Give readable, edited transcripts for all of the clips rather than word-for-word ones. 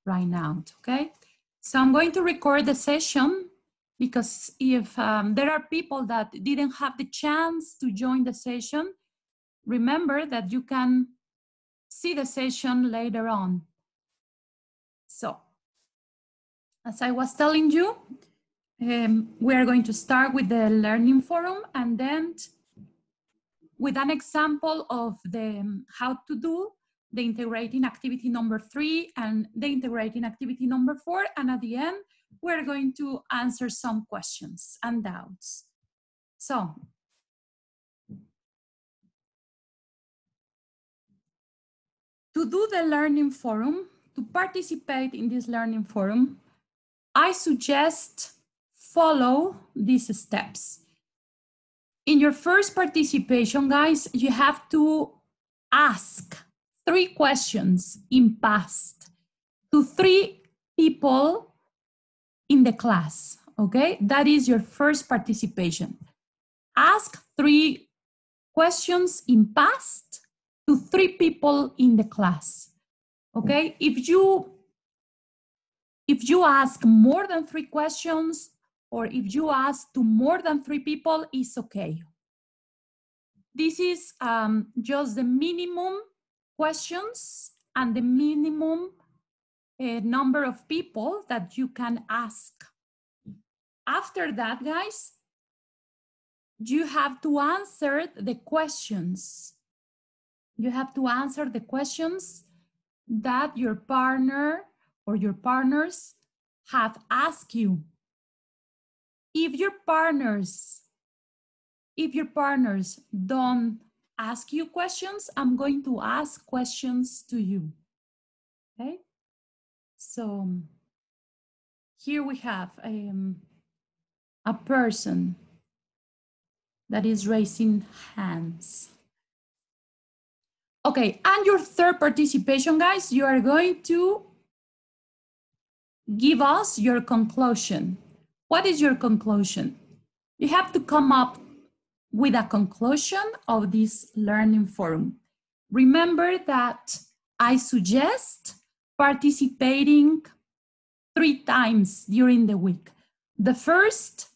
right now, okay? So I'm going to record the session because if there are people that didn't have the chance to join the session, remember that you can see the session later on. So, as I was telling you, we are going to start with the learning forum and then with an example of the how to do the integrating activity number 3 and the integrating activity number 4. And at the end, we're going to answer some questions and doubts. So, to do the learning forum, to participate in this learning forum, I suggest follow these steps. In your first participation, guys, you have to ask 3 questions in past to 3 people in the class, okay? That is your first participation. Ask 3 questions in past to 3 people in the class, okay? If you ask more than 3 questions, or if you ask to more than 3 people, it's okay. This is just the minimum questions and the minimum number of people that you can ask. After that, guys, you have to answer the questions. You have to answer the questions that your partner or your partners have asked you. If your partners don't ask you questions, I'm going to ask questions to you, okay? So here we have a person that is raising hands. Okay, and your third participation, guys, you are going to give us your conclusion. What is your conclusion? You have to come up with a conclusion of this learning forum. Remember that I suggest participating 3 times during the week. The first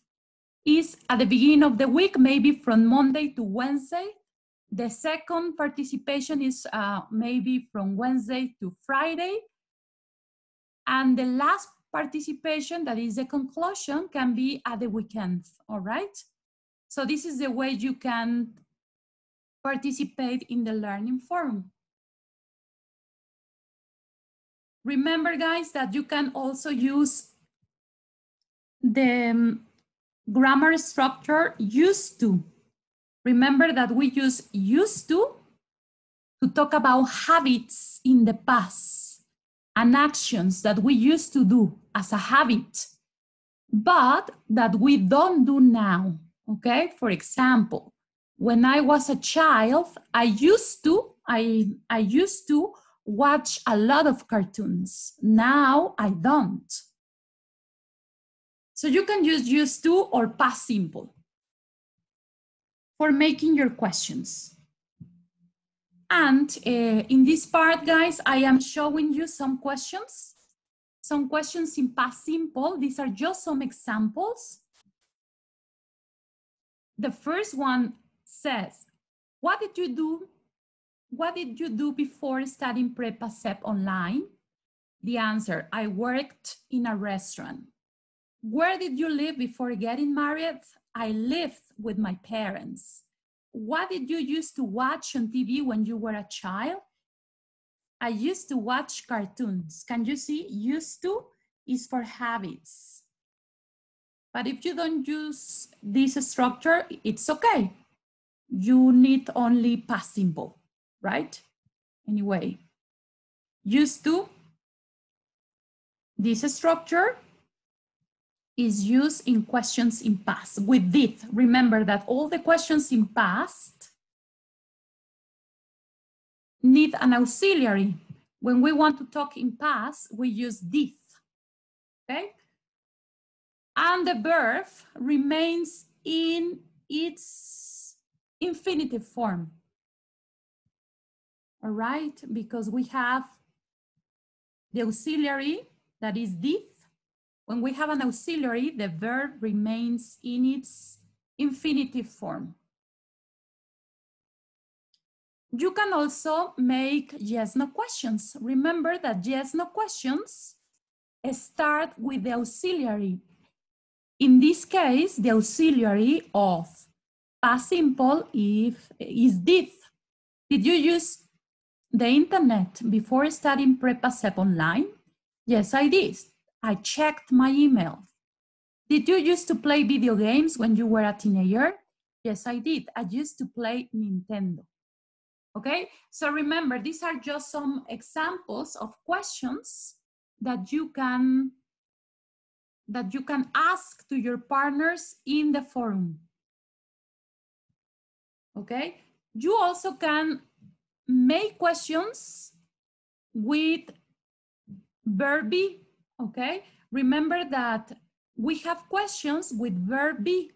is at the beginning of the week, maybe from Monday to Wednesday. The second participation is maybe from Wednesday to Friday. And the last participation, that is the conclusion, can be at the weekend, all right? So this is the way you can participate in the learning forum. Remember, guys, that you can also use the grammar structure used to. Remember that we use used to talk about habits in the past and actions that we used to do as a habit, but that we don't do now, okay? For example, when I was a child, I used to watch a lot of cartoons. Now I don't. So you can use used to or past simple for making your questions. And in this part, guys, I am showing you some questions in past simple. These are just some examples. The first one says, what did you do? What did you do before studying Prepa CEP online? The answer, I worked in a restaurant. Where did you live before getting married? I lived with my parents. What did you used to watch on TV when you were a child? I used to watch cartoons. Can you see? Used to is for habits. But if you don't use this structure, it's okay. You need only past simple, right? Anyway, used to, this structure is used in questions in past with did. Remember that all the questions in past need an auxiliary. When we want to talk in past, we use did, okay? And the verb remains in its infinitive form, all right? Because we have the auxiliary, that is did. When we have an auxiliary, the verb remains in its infinitive form. You can also make yes/no questions. Remember that yes/no questions start with the auxiliary. In this case, the auxiliary of past simple is did. Did you use the internet before studying Prepa SEP online? Yes, I did. I checked my email. Did you used to play video games when you were a teenager? Yes, I did. I used to play Nintendo. Okay, so remember, these are just some examples of questions that you can ask to your partners in the forum. Okay, you also can make questions with Verb Be. Okay, remember that we have questions with Verb Be.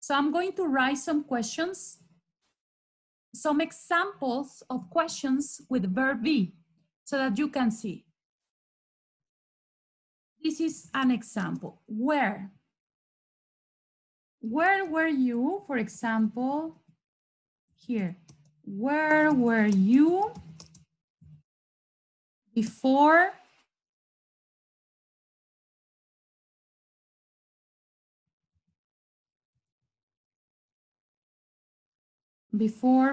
So I'm going to write some questions, some examples of questions with Verb Be so that you can see. This is an example. Where? Where were you, for example, here? Where were you before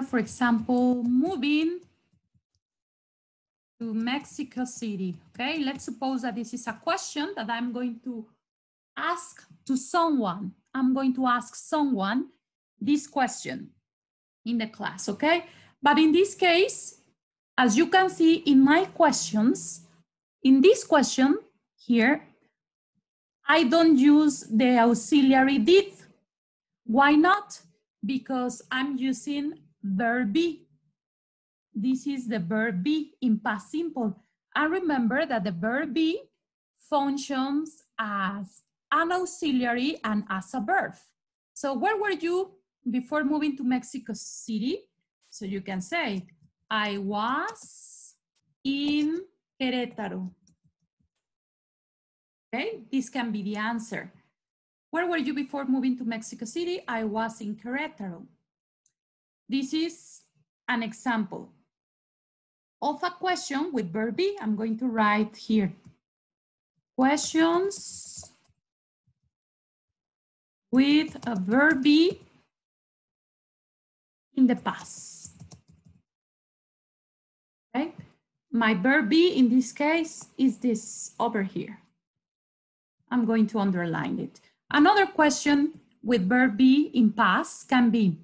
for example, moving to Mexico City? Okay, let's suppose that this is a question that I'm going to ask to someone. I'm going to ask someone this question in the class, okay? But in this case, as you can see in my questions, in this question here, I don't use the auxiliary did. Why not? Because I'm using Verb Be. This is the Verb Be in past simple. And remember that the Verb Be functions as an auxiliary and as a verb. So where were you before moving to Mexico City? So you can say, I was in Querétaro. Okay, this can be the answer. Where were you before moving to Mexico City? I was in Querétaro. This is an example of a question with Verb Be. I'm going to write here. Questions with a Verb Be in the past. Okay, my Verb Be in this case is this over here. I'm going to underline it. Another question with Verb Be in past can be,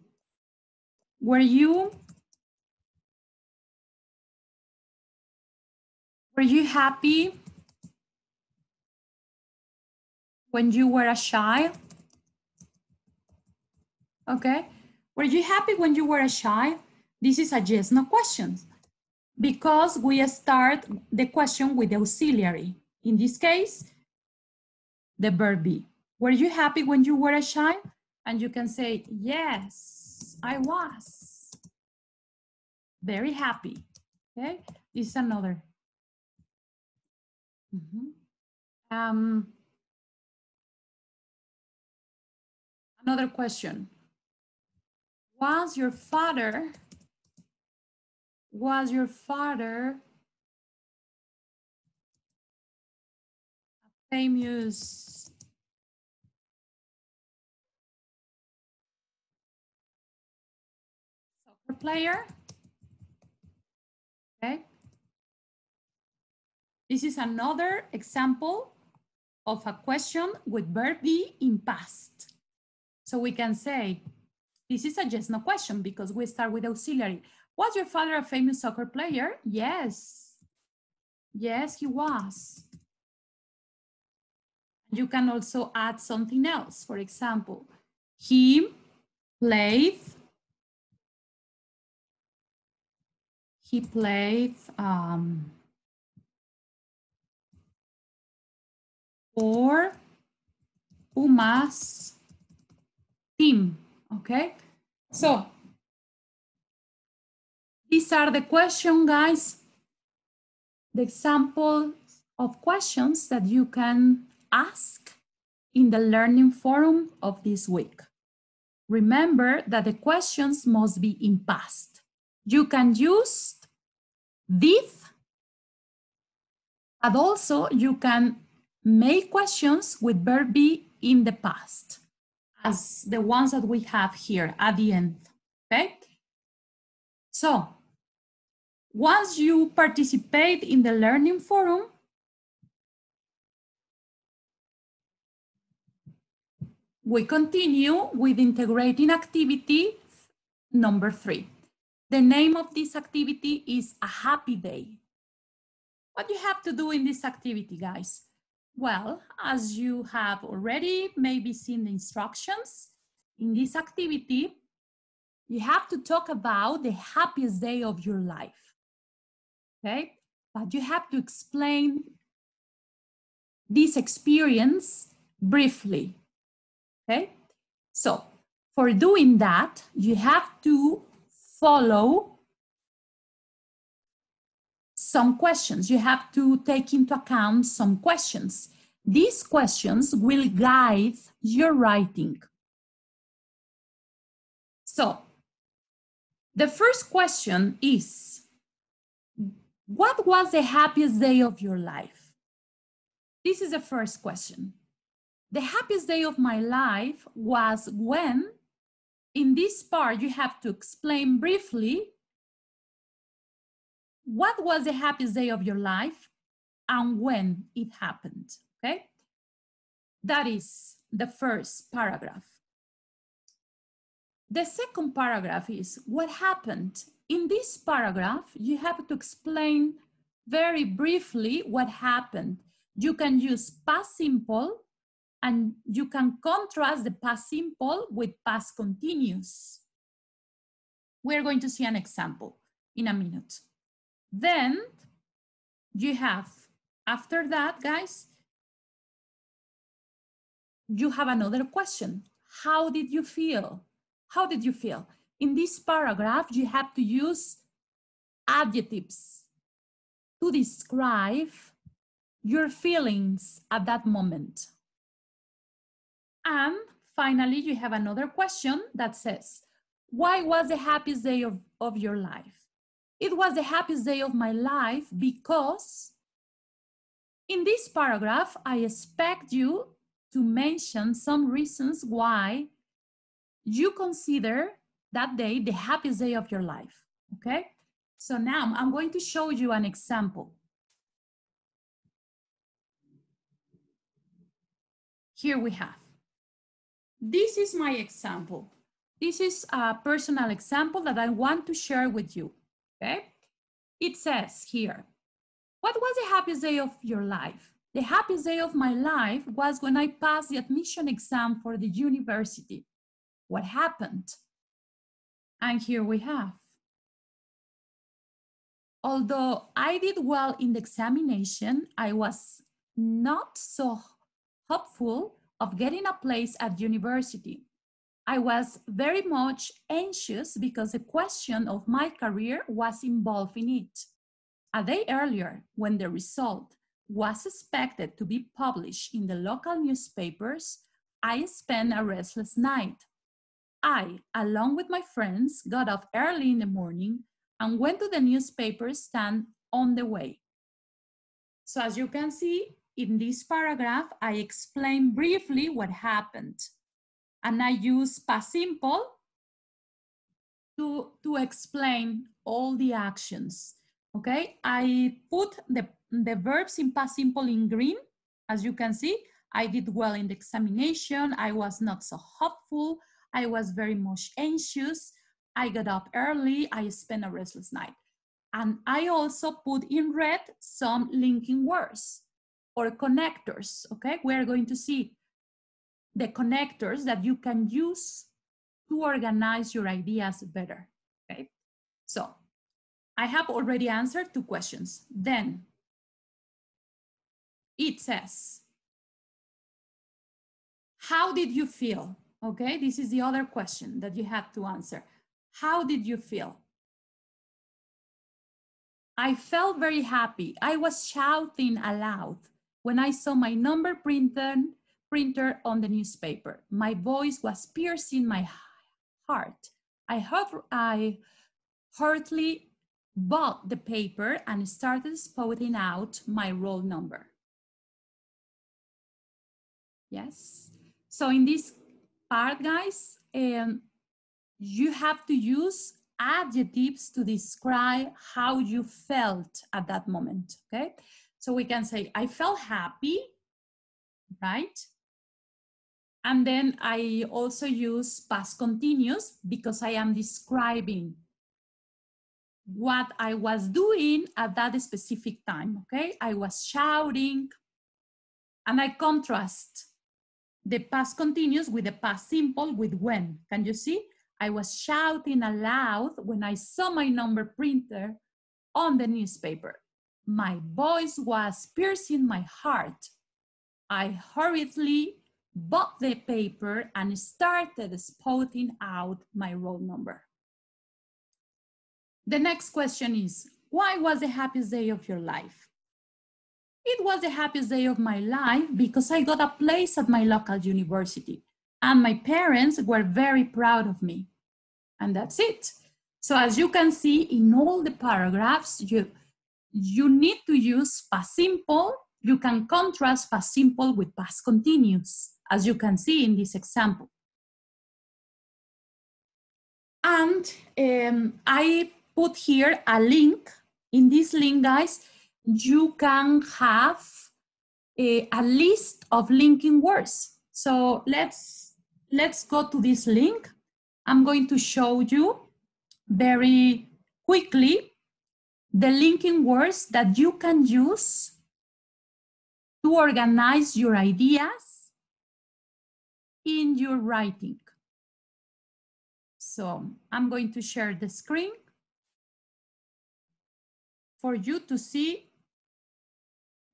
were you happy when you were a child? Okay, were you happy when you were a child? This is a yes/no question because we start the question with the auxiliary. In this case, the Verb Be. Were you happy when you were a child? And you can say, yes, I was very happy. Okay, this is another. Another question. Was your father a famous soccer player? Okay. This is another example of a question with Verb Be in past. So we can say, this is a yes/no question because we start with auxiliary. Was your father a famous soccer player? Yes. Yes, he was. You can also add something else. For example, he played for Pumas team, okay? So these are the questions, guys. The examples of questions that you can ask in the learning forum of this week. Remember that the questions must be in past. You can use did, but also you can make questions with verb be in the past, as the ones that we have here at the end, okay? So, once you participate in the learning forum, we continue with integrating activity number 3. The name of this activity is a happy day. What do you have to do in this activity, guys? Well, as you have already maybe seen the instructions, in this activity, you have to talk about the happiest day of your life, okay? But you have to explain this experience briefly, okay? So for doing that, you have to follow some questions. You have to take into account some questions. These questions will guide your writing. So the first question is, what was the happiest day of your life? This is the first question. The happiest day of my life was when, in this part, you have to explain briefly what was the happiest day of your life and when it happened, okay? That is the first paragraph. The second paragraph is what happened. In this paragraph, you have to explain very briefly what happened. You can use past simple and you can contrast the past simple with past continuous. We're going to see an example in a minute. Then you have, after that, guys, you have another question. How did you feel? How did you feel? In this paragraph, you have to use adjectives to describe your feelings at that moment. And finally, you have another question that says, why was the happiest day of your life? It was the happiest day of my life because in this paragraph, I expect you to mention some reasons why you consider that day the happiest day of your life, okay? So now I'm going to show you an example. Here we have. This is my example. This is a personal example that I want to share with you, okay? It says here, what was the happiest day of your life? The happiest day of my life was when I passed the admission exam for the university. What happened? And here we have. Although I did well in the examination, I was not so hopeful of getting a place at university. I was very much anxious because the question of my career was involved in it. A day earlier, when the result was expected to be published in the local newspapers, I spent a restless night. I, along with my friends, got up early in the morning and went to the newspaper stand on the way. So as you can see, in this paragraph, I explain briefly what happened. And I use past simple to explain all the actions, okay? I put the verbs in past simple in green. As you can see, I did well in the examination. I was not so hopeful. I was very much anxious. I got up early. I spent a restless night. And I also put in red some linking words or connectors, okay? We're going to see the connectors that you can use to organize your ideas better, okay? So I have already answered 2 questions. Then it says, how did you feel? Okay, this is the other question that you have to answer. How did you feel? I felt very happy. I was shouting aloud when I saw my number printer on the newspaper. My voice was piercing my heart. I hurriedly bought the paper and started spouting out my roll number. Yes. So in this part, guys, you have to use adjectives to describe how you felt at that moment, okay? So we can say, I felt happy, right? And then I also use past continuous because I am describing what I was doing at that specific time, okay? I was shouting, and I contrast the past continuous with the past simple with when. Can you see? I was shouting aloud when I saw my number printer on the newspaper. My voice was piercing my heart. I hurriedly bought the paper and started spouting out my roll number. The next question is, why was the happiest day of your life? It was the happiest day of my life because I got a place at my local university and my parents were very proud of me. And that's it. So as you can see in all the paragraphs, you need to use past simple. You can contrast past simple with past continuous, as you can see in this example. And I put here a link. In this link, guys, you can have a list of linking words. So let's go to this link. I'm going to show you very quickly the linking words that you can use to organize your ideas in your writing. So I'm going to share the screen for you to see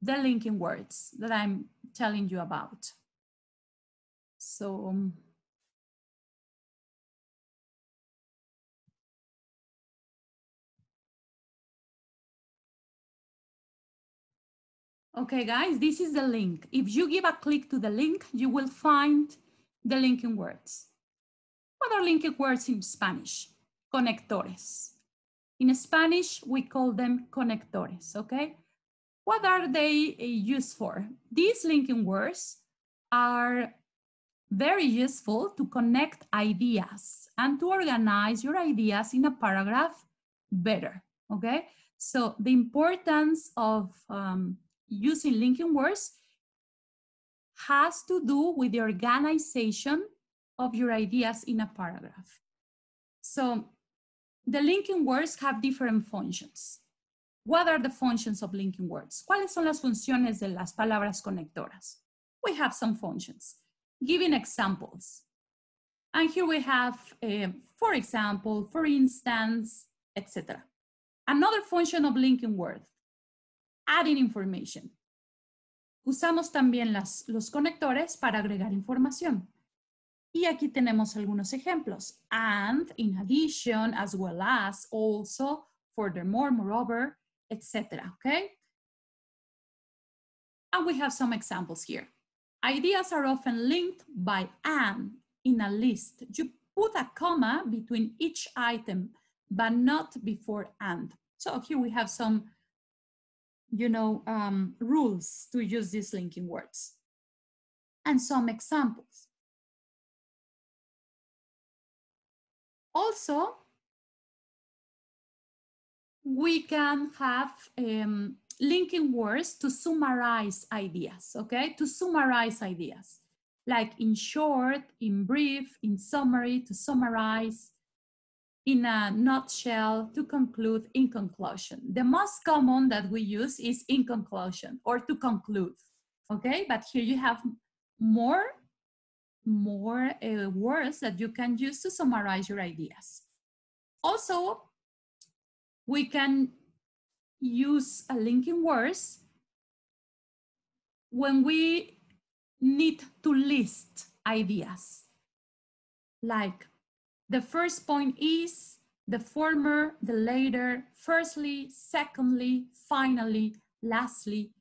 the linking words that I'm telling you about. So okay, guys, this is the link. If you give a click to the link, you will find the linking words. What are linking words in Spanish? Conectores. In Spanish, we call them conectores, okay? What are they used for? These linking words are very useful to connect ideas and to organize your ideas in a paragraph better, okay? So the importance of using linking words has to do with the organization of your ideas in a paragraph. So the linking words have different functions. What are the functions of linking words? ¿Cuáles son las funciones de las palabras conectoras? We have some functions. Giving examples. And here we have, for example, for instance, etc. Another function of linking words, adding information. Usamos también los conectores para agregar información. Y aquí tenemos algunos ejemplos. And, in addition, as well as, also, furthermore, moreover, etc. Okay? And we have some examples here. Ideas are often linked by and in a list. You put a comma between each item, but not before and. So here we have some, rules to use these linking words. And some examples. Also, we can have linking words to summarize ideas, okay? To summarize ideas, like in short, in brief, in summary, to summarize, in a nutshell, to conclude, in conclusion. The most common that we use is in conclusion or to conclude, okay? But here you have more words that you can use to summarize your ideas. Also, we can use linking words when we need to list ideas. Like the first point is, the former, the later, firstly, secondly, finally, lastly.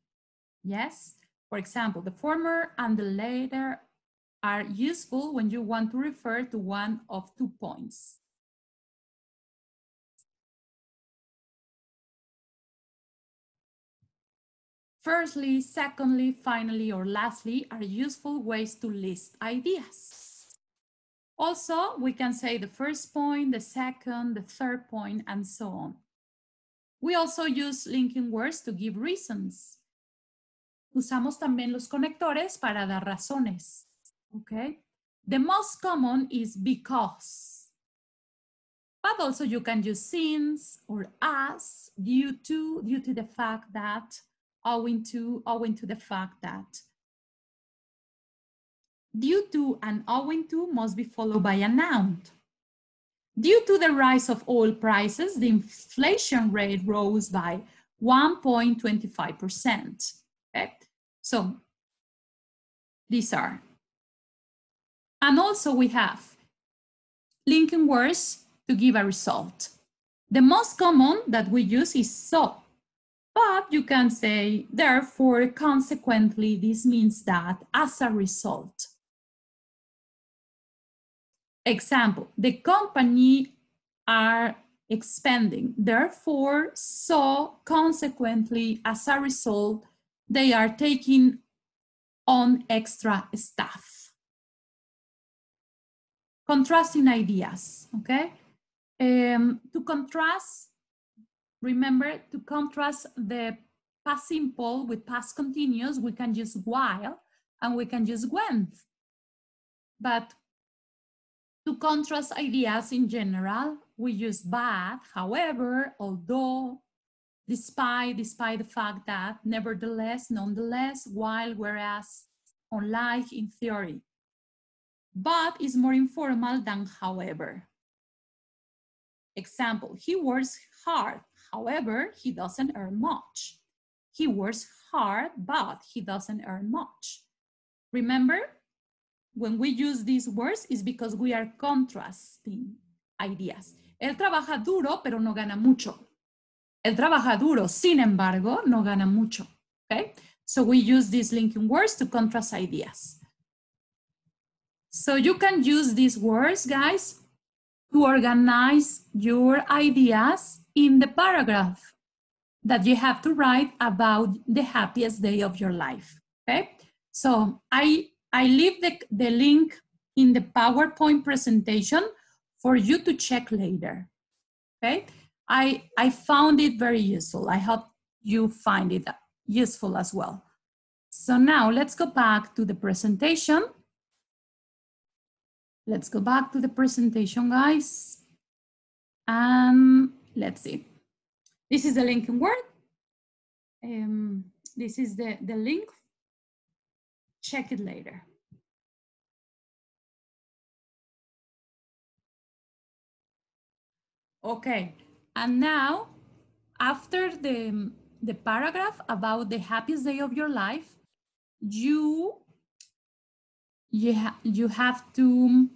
Yes? For example, the former and the later are useful when you want to refer to one of 2 points. Firstly, secondly, finally, or lastly are useful ways to list ideas. Also, we can say the first point, the second, the third point, and so on. We also use linking words to give reasons. Usamos también los conectores para dar razones. Okay? The most common is because. But also you can use since or as, due to the fact that, owing to the fact that. Due to and owing to must be followed by a noun. Due to the rise of oil prices, the inflation rate rose by 1.25%. Okay? So these are. And also we have linking words to give a result. The most common that we use is so, but you can say therefore, consequently, this means that, as a result. Example, the company are expanding, therefore, so, consequently, as a result, they are taking on extra staff. Contrasting ideas, okay? To contrast, remember, to contrast the past simple with past continuous, we can use while and we can use when. But to contrast ideas in general, we use but, however, although, despite the fact that, nevertheless, nonetheless, while, whereas, unlike, in theory. But is more informal than however. Example, he works hard, however, he doesn't earn much. He works hard, but he doesn't earn much. Remember, when we use these words, it's because we are contrasting ideas. Él trabaja duro, pero no gana mucho. Él trabaja duro, sin embargo, no gana mucho. Okay? So we use these linking words to contrast ideas. So you can use these words, guys, to organize your ideas in the paragraph that you have to write about the happiest day of your life, okay? So I leave the link in the PowerPoint presentation for you to check later, okay? I found it very useful. I hope you find it useful as well. So now let's go back to the presentation. Let's go back to the presentation, guys. And let's see. This is the linking word. This is the link. Check it later. Okay, and now after the paragraph about the happiest day of your life, you have to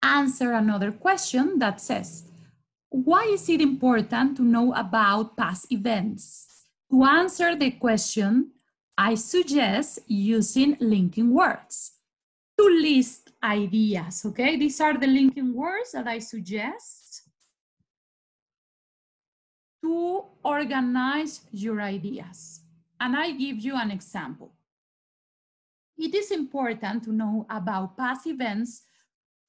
answer another question that says, why is it important to know about past events? To answer the question, I suggest using linking words to list ideas, okay? These are the linking words that I suggest to organize your ideas. And I give you an example. It is important to know about past events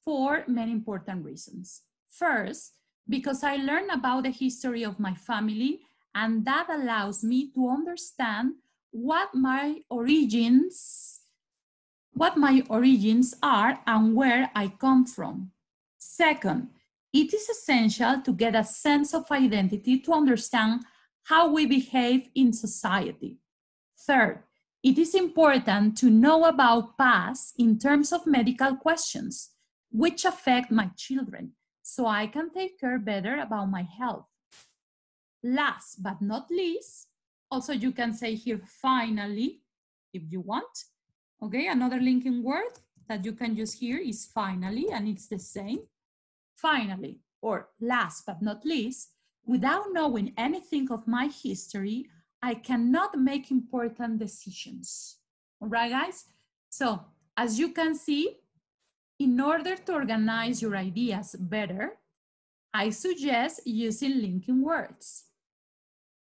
for many important reasons. First, because I learn about the history of my family, and that allows me to understand what my origins are and where I come from. Second, it is essential to get a sense of identity to understand how we behave in society. Third, it is important to know about past in terms of medical questions, which affect my children, so I can take care better about my health. Last but not least, also you can say here, finally, if you want. Okay, another linking word that you can use here is finally, and it's the same. Finally, or last but not least, without knowing anything of my history, I cannot make important decisions. All right, guys? So, as you can see, in order to organize your ideas better, I suggest using linking words.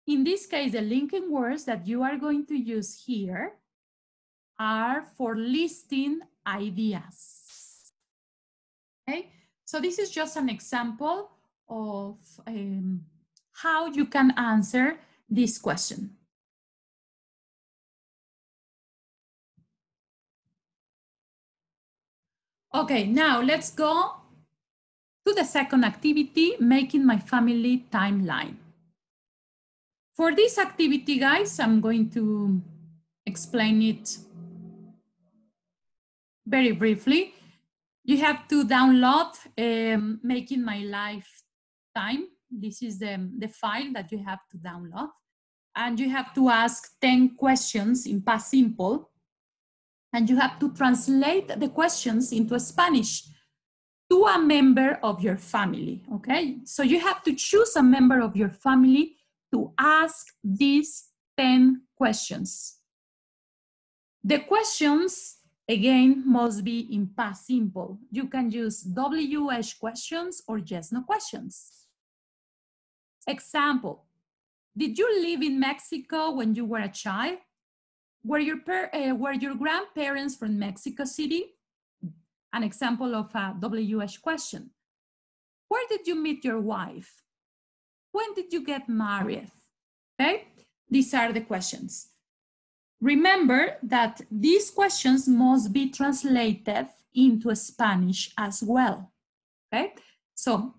In this case, the linking words that you are going to use here are for listing ideas. Okay, so this is just an example of how you can answer this question. Okay, now let's go to the second activity, making my family timeline. For this activity, guys, I'm going to explain it very briefly. You have to download Making My Life Time. This is the file that you have to download. And you have to ask 10 questions in past simple. And you have to translate the questions into Spanish to a member of your family, okay? So you have to choose a member of your family to ask these 10 questions. The questions, again, must be in past simple. You can use WH questions or yes, no questions. Example, did you live in Mexico when you were a child? Were your grandparents from Mexico City? An example of a WH question. Where did you meet your wife? When did you get married? Okay, these are the questions. Remember that these questions must be translated into Spanish as well. Okay, so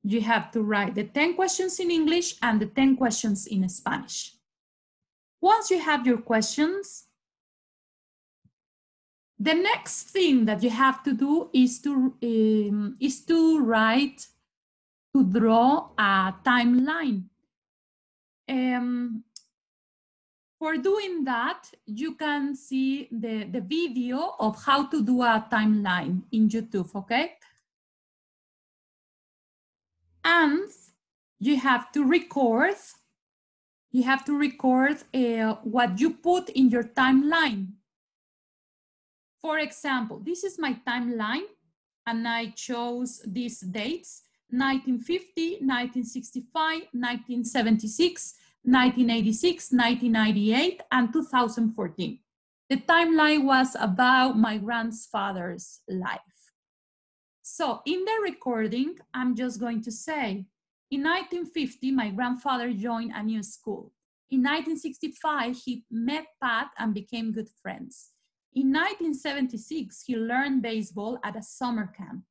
you have to write the 10 questions in English and the 10 questions in Spanish. Once you have your questions, the next thing that you have to do is to draw a timeline. For doing that, you can see the video of how to do a timeline in YouTube, okay? And you have to record what you put in your timeline. For example, this is my timeline, and I chose these dates: 1950, 1965, 1976, 1986, 1998, and 2014. The timeline was about my grandfather's life. So in the recording, I'm just going to say, in 1950, my grandfather joined a new school. In 1965, he met Pat and became good friends. In 1976, he learned baseball at a summer camp.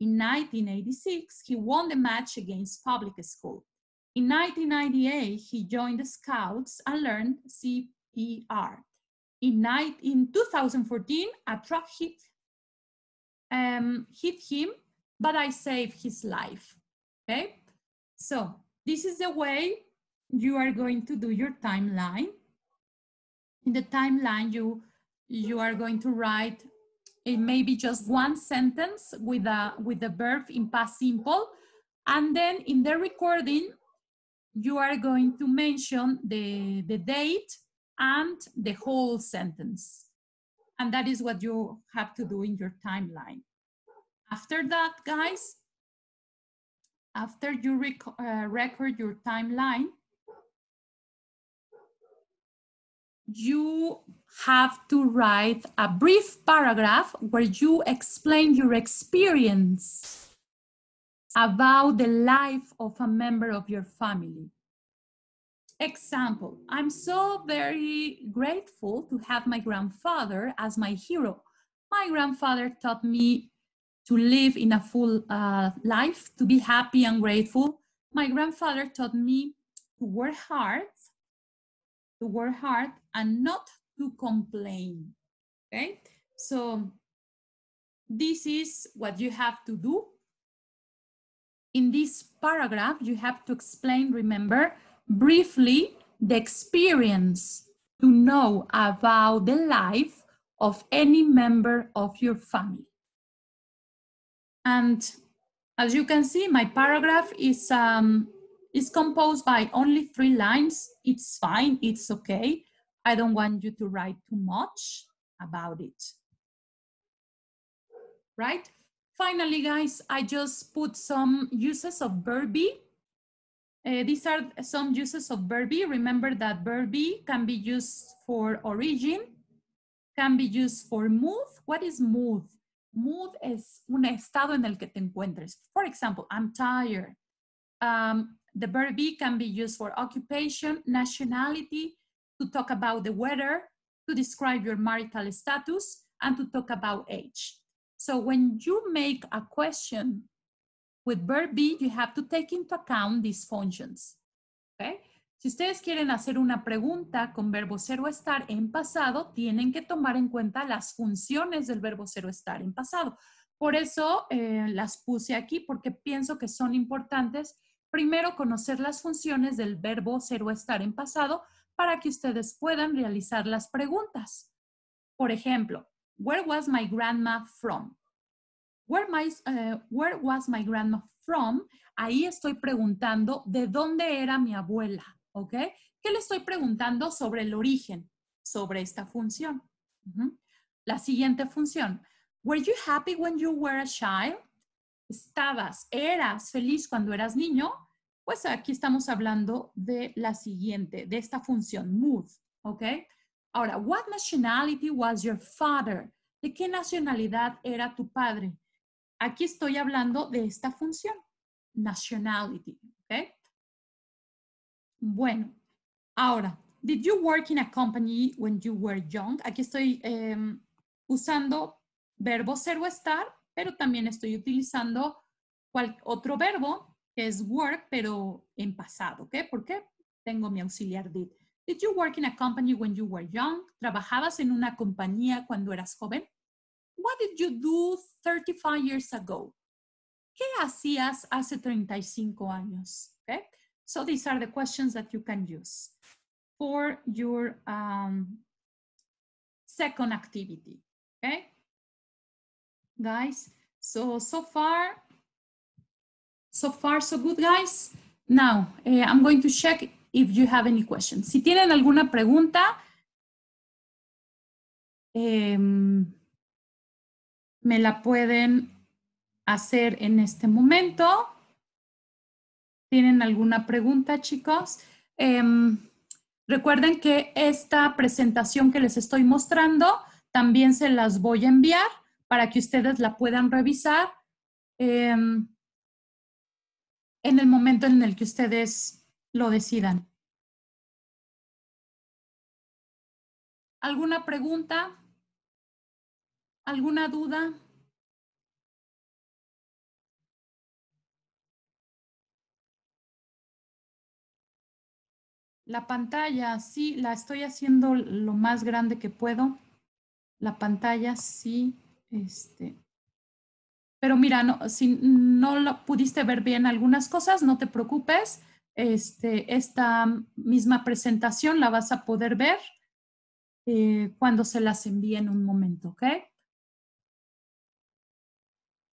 In 1986, he won the match against public school. In 1998, he joined the Scouts and learned CPR. In 2014, a truck hit him, but I saved his life, okay? So this is the way you are going to do your timeline. In the timeline, you are going to write maybe just one sentence with the verb in past simple, and then in the recording, you are going to mention the date and the whole sentence. And that is what you have to do in your timeline. After that, guys, after you record your timeline, you have to write a brief paragraph where you explain your experience about the life of a member of your family. Example, I'm so very grateful to have my grandfather as my hero. My grandfather taught me to live in a full life, to be happy and grateful. My grandfather taught me to work hard and not to complain, okay? So this is what you have to do. In this paragraph, you have to explain, remember, briefly the experience to know about the life of any member of your family. And As you can see, my paragraph is composed by only 3 lines. It's fine, it's okay. I don't want you to write too much about it. Right? Finally, guys, I just put some uses of Verb Be. These are some uses of Verb Be. Remember that Verb Be can be used for origin, can be used for mood. What is mood? Mood es un estado en el que te encuentres. For example, I'm tired. The Verb Be can be used for occupation, nationality, to talk about the weather, to describe your marital status, and to talk about age. So when you make a question with Verb Be, you have to take into account these functions. Okay? Si ustedes quieren hacer una pregunta con verbo ser o estar en pasado, tienen que tomar en cuenta las funciones del verbo ser o estar en pasado. Por eso las puse aquí, porque pienso que son importantes. Primero, conocer las funciones del verbo ser o estar en pasado para que ustedes puedan realizar las preguntas. Por ejemplo, where was my grandma from? Where was my grandma from? Ahí estoy preguntando de dónde era mi abuela, ¿ok? ¿Qué le estoy preguntando sobre el origen? Sobre esta función. La siguiente función. Were you happy when you were a child? ¿Eras feliz cuando eras niño? Pues aquí estamos hablando de la siguiente, de esta función, mood, ¿ok? Ahora, what nationality was your father? ¿De qué nacionalidad era tu padre? Aquí estoy hablando de esta función, nationality, ¿ok? Bueno, ahora, did you work in a company when you were young? Aquí estoy usando verbo ser o estar, pero también estoy utilizando otro verbo que es work, pero en pasado, ¿ok? ¿Por qué? Tengo mi auxiliar did. Did you work in a company when you were young? ¿Trabajabas en una compañía cuando eras joven? What did you do 35 years ago? ¿Qué hacías hace 35 años? Okay? So these are the questions that you can use for your second activity. Okay? Guys, so far, so good, guys. Now, I'm going to check if you have any questions. Si tienen alguna pregunta, me la pueden hacer en este momento. ¿Tienen alguna pregunta, chicos? Recuerden que esta presentación que les estoy mostrando también se las voy a enviar para que ustedes la puedan revisar en el momento en el que ustedes lo decidan. ¿Alguna pregunta? ¿Alguna duda? La pantalla, sí, la estoy haciendo lo más grande que puedo. La pantalla, sí, Pero mira, no, si no lo pudiste ver bien algunas cosas, no te preocupes. Esta misma presentación la vas a poder ver cuando se las envíe en un momento, ¿ok?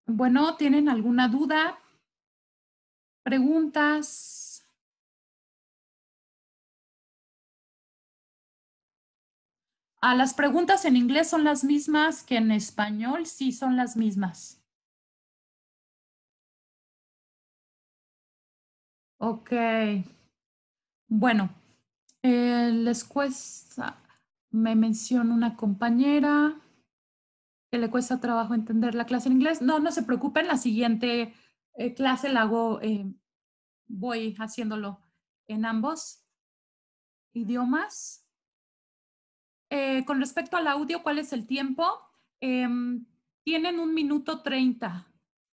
Bueno, ¿tienen alguna duda? ¿Preguntas? ¿Las preguntas en inglés son las mismas que en español? Sí, son las mismas. Ok. Bueno, les cuesta, me menciona una compañera que le cuesta trabajo entender la clase en inglés. No, no se preocupen, la siguiente clase la hago, voy haciéndolo en ambos idiomas. Con respecto al audio, ¿cuál es el tiempo? Tienen 1 minuto 30.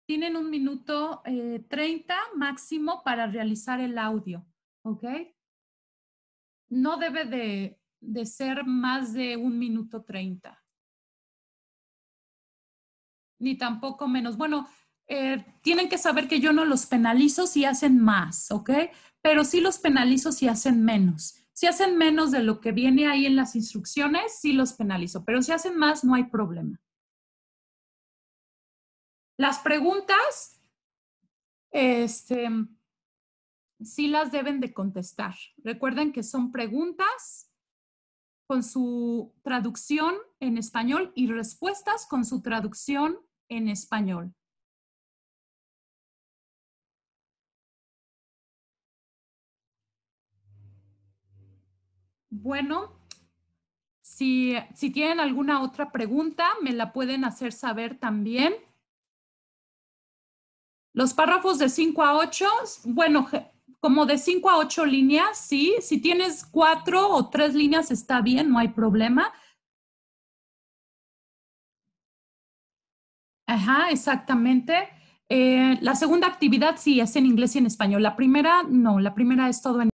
Tienen 1 minuto 30 máximo para realizar el audio, ¿ok? No debe de ser más de 1 minuto 30. Ni tampoco menos. Bueno, tienen que saber que yo no los penalizo si hacen más, ¿ok? Pero sí los penalizo si hacen menos. Si hacen menos de lo que viene ahí en las instrucciones, sí los penalizo. Pero si hacen más, no hay problema. Las preguntas sí las deben de contestar. Recuerden que son preguntas con su traducción en español y respuestas con su traducción en español. Bueno, si tienen alguna otra pregunta, me la pueden hacer saber también. Los párrafos de 5 a 8, bueno, como de 5 a 8 líneas, sí. Si tienes 4 o 3 líneas está bien, no hay problema. Ajá, exactamente. La segunda actividad sí es en inglés y en español. La primera no, la primera es todo en